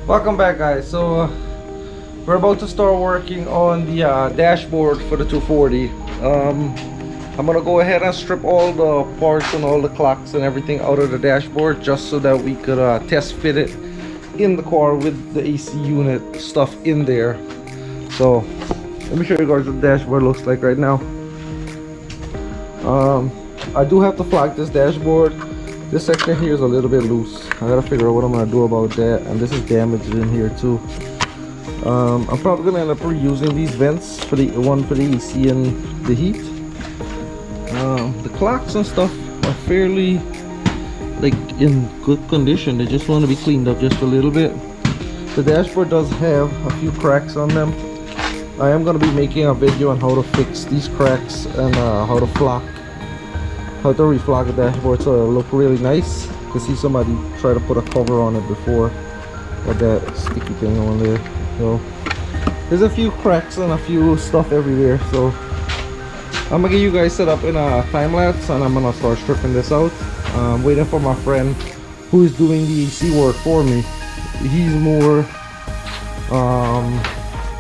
Welcome back, guys. We're about to start working on the dashboard for the 240. I'm gonna go ahead and strip all the parts and all the clocks and everything out of the dashboard just so that we could test fit it in the car with the AC unit stuff in there. So let me show you guys what the dashboard looks like right now. I do have to flag this dashboard. This section here is a little bit loose. I gotta figure out what I'm gonna do about that. And this is damaged in here too. I'm probably gonna end up reusing these vents for the one for the AC and the heat. The clocks and stuff are fairly like in good condition. They just want to be cleaned up just a little bit. The dashboard does have a few cracks on them. I am gonna be making a video on how to fix these cracks and how to reflock the dashboard so it'll look really nice. You can see somebody try to put a cover on it before with that sticky thing on there. So there's a few cracks and a few stuff everywhere. So I'm gonna get you guys set up in a time lapse and I'm gonna start stripping this out. I'm waiting for my friend who is doing the AC work for me. He's more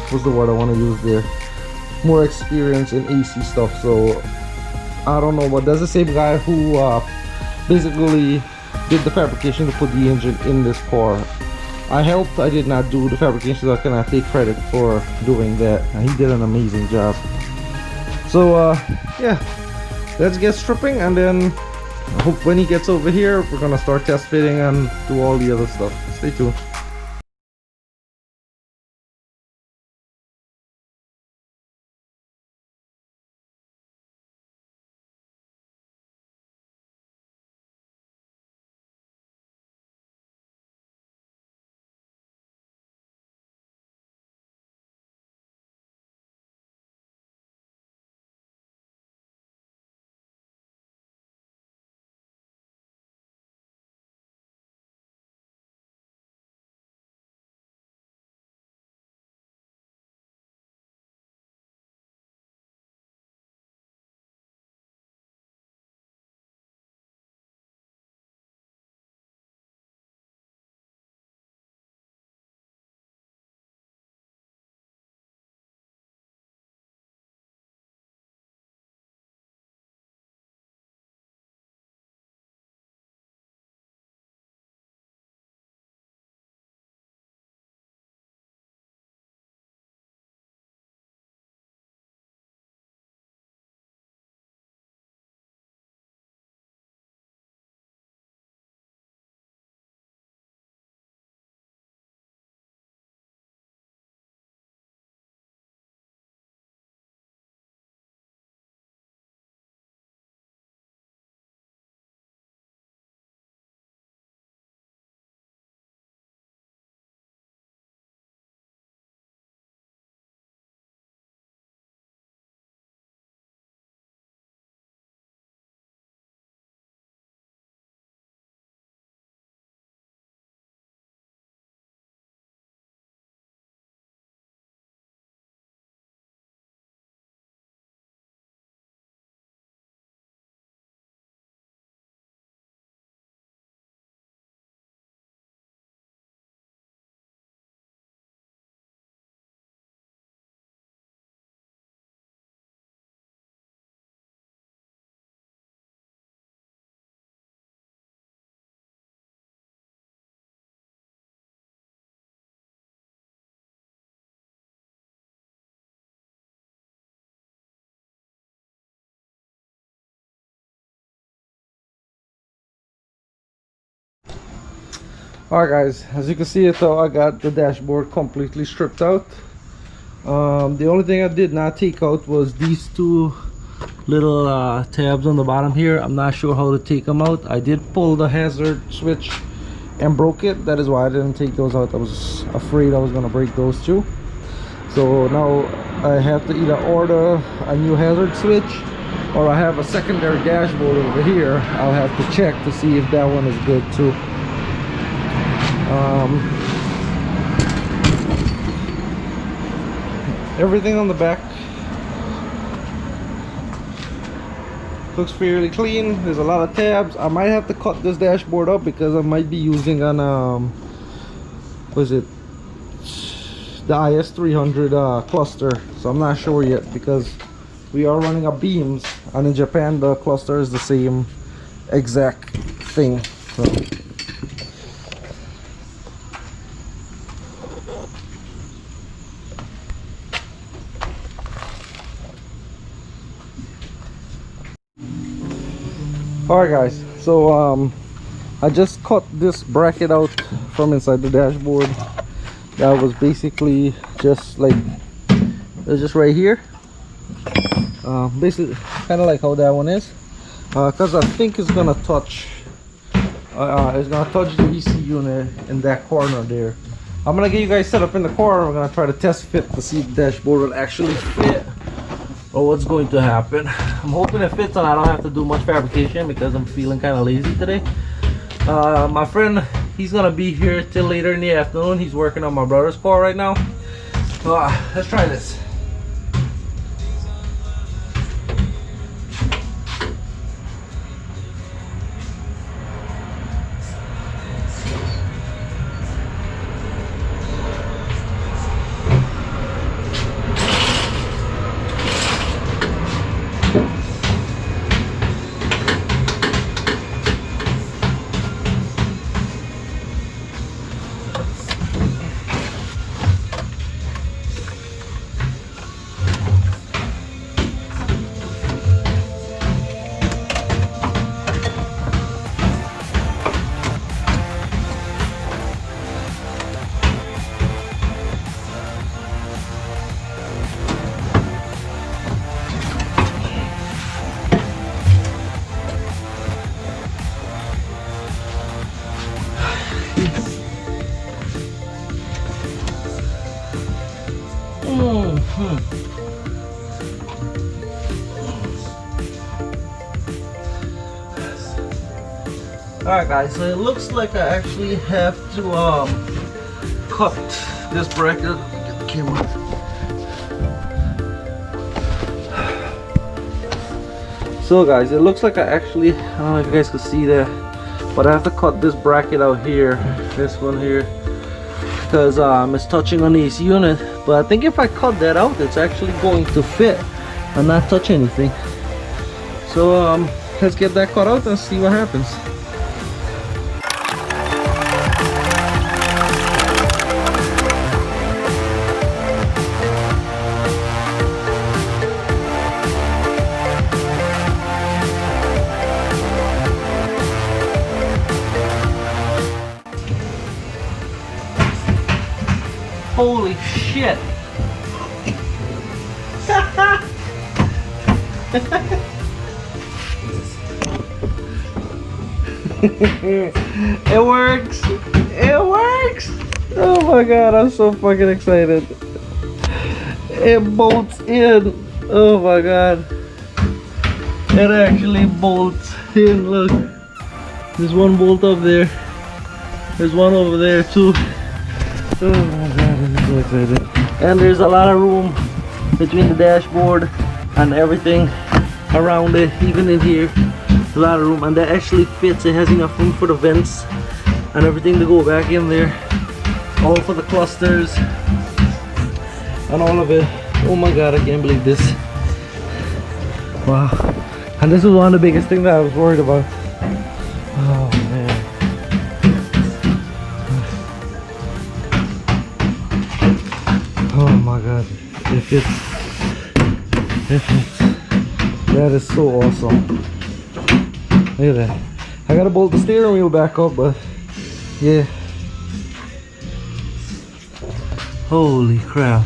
what's the word I want to use there? More experience in AC stuff. So I don't know, but that's the same guy who basically did the fabrication to put the engine in this car. I helped, I did not do the fabrication, so I cannot take credit for doing that. And he did an amazing job. So yeah, let's get stripping, and then I hope when he gets over here, we're gonna start test fitting and do all the other stuff. Stay tuned. Alright guys, as you can see it though, I got the dashboard completely stripped out. The only thing I did not take out was these two little tabs on the bottom here. I'm not sure how to take them out. I did pull the hazard switch and broke it. That is why I didn't take those out. I was afraid I was gonna break those too. So now I have to either order a new hazard switch, or I have a secondary dashboard over here. I'll have to check to see if that one is good too. Everything on the back looks fairly clean. There's a lot of tabs. I might have to cut this dashboard up because I might be using an was it, the IS300 cluster. So I'm not sure yet because we are running a beams, and in Japan the cluster is the same exact thing. So alright guys, so I just cut this bracket out from inside the dashboard. That was basically just like, it was just right here, basically kind of like how that one is, because I think it's gonna touch the EC unit in that corner there. I'm gonna get you guys set up in the corner. We're gonna try to test fit to see if the dashboard will actually fit or what's going to happen. I'm hoping it fits and I don't have to do much fabrication because I'm feeling kind of lazy today. My friend, he's gonna be here till later in the afternoon. He's working on my brother's car right now. Let's try this. Alright guys, so it looks like I actually have to cut this bracket. Let me get the camera. So guys, it looks like I actually, I don't know if you guys can see that, but I have to cut this bracket out here, this one here, because it's touching on the AC unit. But I think if I cut that out, it's actually going to fit and not touch anything. So let's get that cut out and see what happens. Holy shit! It works! It works! Oh my god, I'm so fucking excited. It bolts in. Oh my god. It actually bolts in. Look. There's one bolt up there. There's one over there too. Oh my god, I'm so excited. And there's a lot of room between the dashboard and everything around it, even in here. A lot of room, and that actually fits. It has enough room for the vents and everything to go back in there. All for the clusters and all of it. Oh my god, I can't believe this. Wow. And this was one of the biggest things that I was worried about. Oh man. Oh my god, it fits. It fits. That is so awesome. Look at that. I gotta bolt the steering wheel back up, but yeah. Holy crap.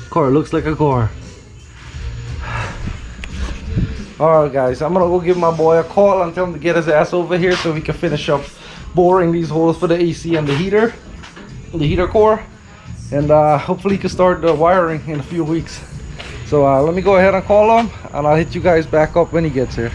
Car looks like a car. Alright guys, I'm gonna go give my boy a call and tell him to get his ass over here so we can finish up boring these holes for the AC and the heater core. And hopefully he can start the wiring in a few weeks. So let me go ahead and call him, and I'll hit you guys back up when he gets here.